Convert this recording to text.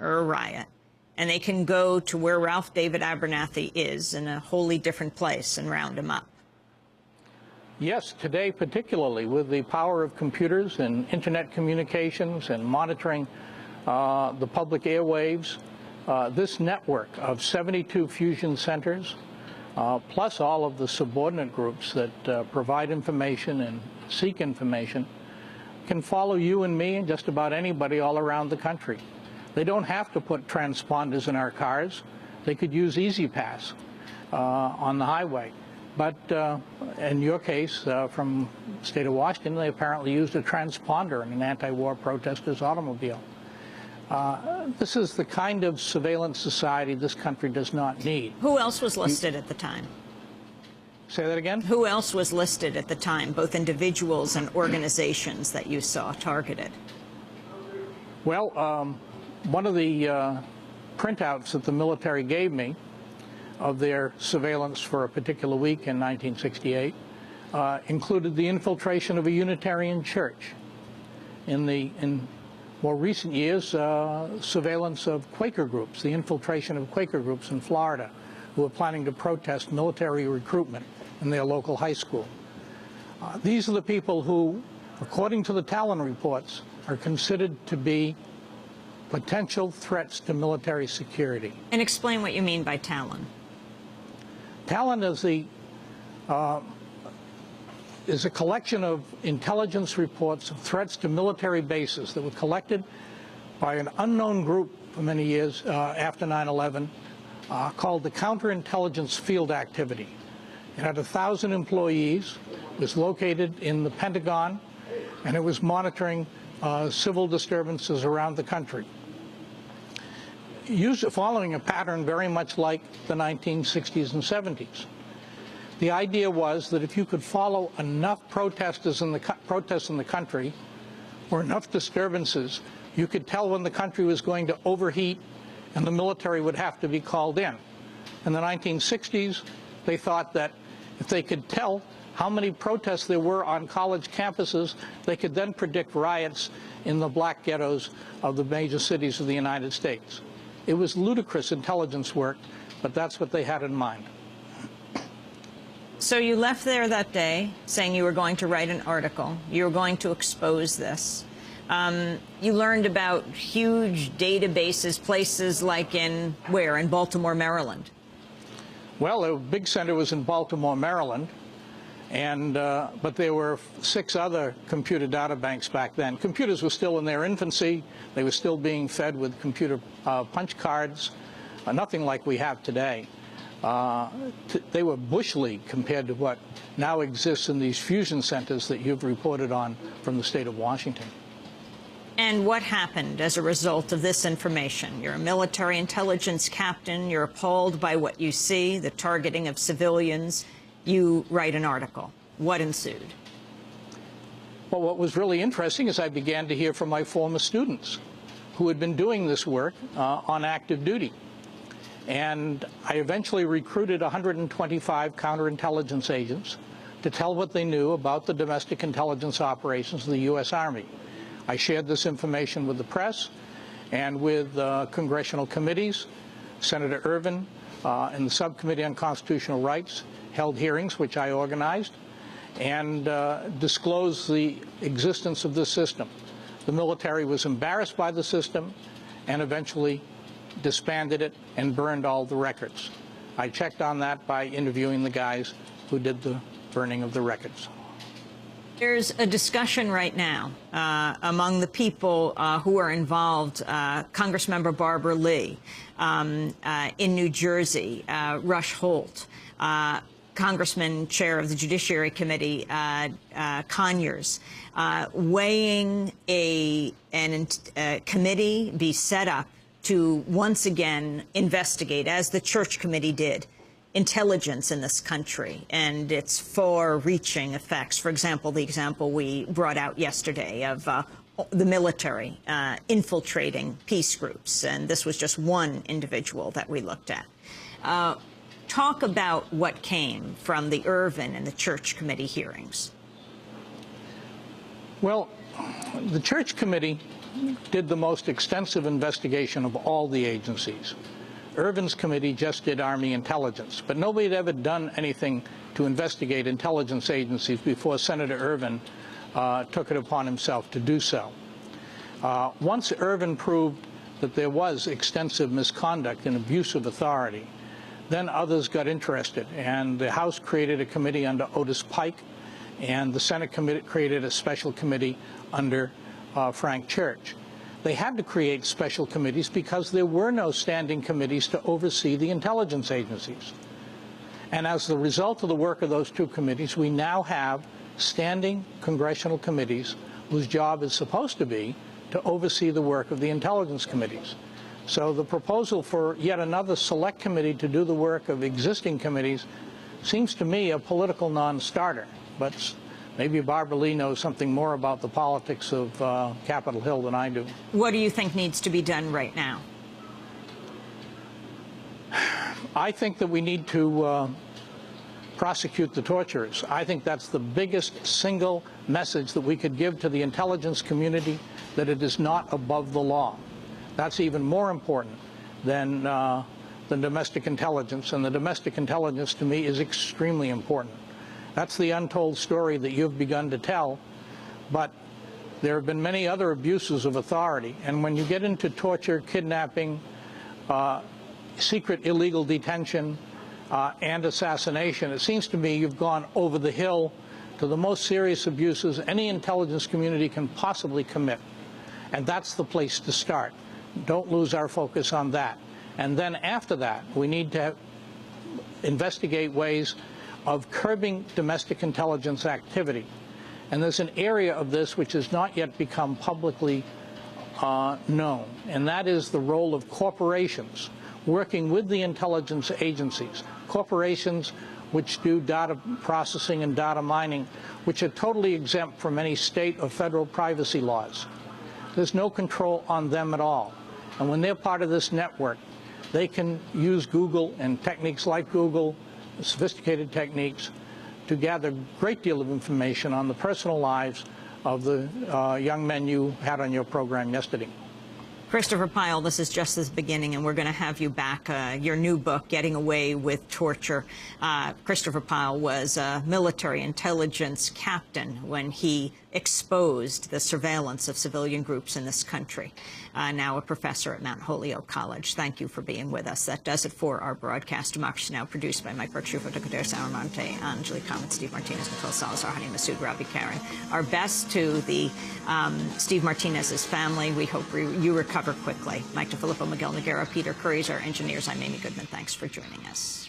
or a riot, and they can go to where Ralph David Abernathy is in a wholly different place and round him up. Yes, today particularly with the power of computers and internet communications and monitoring the public airwaves, this network of 72 fusion centers, plus all of the subordinate groups that provide information and seek information, can follow you and me and just about anybody all around the country. They don't have to put transponders in our cars. They could use EasyPass on the highway. But in your case, from the state of Washington, they apparently used a transponder in an anti-war protester's automobile. This is the kind of surveillance society this country does not need. Who else was listed at the time? Say that again? Who else was listed at the time, both individuals and organizations that you saw targeted? Well, one of the printouts that the military gave me of their surveillance for a particular week in 1968 included the infiltration of a Unitarian church. In more recent years, surveillance of Quaker groups, the infiltration of Quaker groups in Florida who were planning to protest military recruitment in their local high school. These are the people who, according to the Talon reports, are considered to be potential threats to military security. And explain what you mean by Talon. Talon is a collection of intelligence reports of threats to military bases that were collected by an unknown group for many years after 9/11 called the Counterintelligence Field Activity. It had 1,000 employees, was located in the Pentagon, and it was monitoring civil disturbances around the country, following a pattern very much like the 1960s and 70s. The idea was that if you could follow enough protests in the country, or enough disturbances, you could tell when the country was going to overheat and the military would have to be called in. In the 1960s, they thought that if they could tell how many protests there were on college campuses, they could then predict riots in the black ghettos of the major cities of the United States. It was ludicrous intelligence work, but that's what they had in mind. So you left there that day saying you were going to write an article. You were going to expose this. You learned about huge databases, places like where? In Baltimore, Maryland. Well, the big center was in Baltimore, Maryland, but there were 6 other computer data banks back then. Computers were still in their infancy. They were still being fed with computer punch cards, nothing like we have today. They were bush league compared to what now exists in these fusion centers that you've reported on from the state of Washington. And what happened as a result of this information? You're a military intelligence captain. You're appalled by what you see, the targeting of civilians. You write an article. What ensued? Well, what was really interesting is I began to hear from my former students who had been doing this work on active duty. And I eventually recruited 125 counterintelligence agents to tell what they knew about the domestic intelligence operations of the U.S. Army. I shared this information with the press and with congressional committees. Senator Ervin in the Subcommittee on Constitutional Rights held hearings, which I organized, and disclosed the existence of this system. The military was embarrassed by the system and eventually disbanded it and burned all the records. I checked on that by interviewing the guys who did the burning of the records. There's a discussion right now among the people who are involved, Congressmember Barbara Lee in New Jersey, Rush Holt, Congressman, Chair of the Judiciary Committee, Conyers, weighing a committee be set up to once again investigate, as the Church Committee did, intelligence in this country and its far-reaching effects. For example, the example we brought out yesterday of the military infiltrating peace groups, and this was just one individual that we looked at. Talk about what came from the Ervin and the Church Committee hearings. Well, the Church Committee did the most extensive investigation of all the agencies. Irvin's committee just did Army intelligence, but nobody had ever done anything to investigate intelligence agencies before Senator Irvin took it upon himself to do so. Once Irvin proved that there was extensive misconduct and abuse of authority, then others got interested, and the House created a committee under Otis Pike, and the Senate created a special committee under Frank Church. They had to create special committees because there were no standing committees to oversee the intelligence agencies. And as the result of the work of those two committees, we now have standing congressional committees whose job is supposed to be to oversee the work of the intelligence committees. So the proposal for yet another select committee to do the work of existing committees seems to me a political non-starter. But maybe Barbara Lee knows something more about the politics of Capitol Hill than I do. What do you think needs to be done right now? I think that we need to prosecute the torturers. I think that's the biggest single message that we could give to the intelligence community, that it is not above the law. That's even more important than domestic intelligence, and the domestic intelligence to me is extremely important. That's the untold story that you've begun to tell, but there have been many other abuses of authority, and when you get into torture, kidnapping, secret illegal detention, and assassination, it seems to me you've gone over the hill to the most serious abuses any intelligence community can possibly commit. And that's the place to start. Don't lose our focus on that. And then after that, we need to investigate ways of curbing domestic intelligence activity. And there's an area of this which has not yet become publicly known, and that is the role of corporations working with the intelligence agencies. Corporations which do data processing and data mining, which are totally exempt from any state or federal privacy laws. There's no control on them at all. And when they're part of this network, they can use Google and techniques like Google, sophisticated techniques, to gather a great deal of information on the personal lives of the young men you had on your program yesterday. Christopher Pyle, this is just the beginning, and we're going to have you back. Your new book, Getting Away with Torture. Christopher Pyle was a military intelligence captain when he exposed the surveillance of civilian groups in this country. Now a professor at Mount Holyoke College. Thank you for being with us. That does it for our broadcast. Democracy Now! Produced by Mike Bertschufo, Kadir Saramonte, Angelique Comet, Steve Martinez, Nicole Salazar, Hani Masood, Robbie Karen. Our best to the Steve Martinez's family. We hope you recover quickly. Mike DeFilippo, Miguel Noguera, Peter Curry, our engineers. I'm Amy Goodman. Thanks for joining us.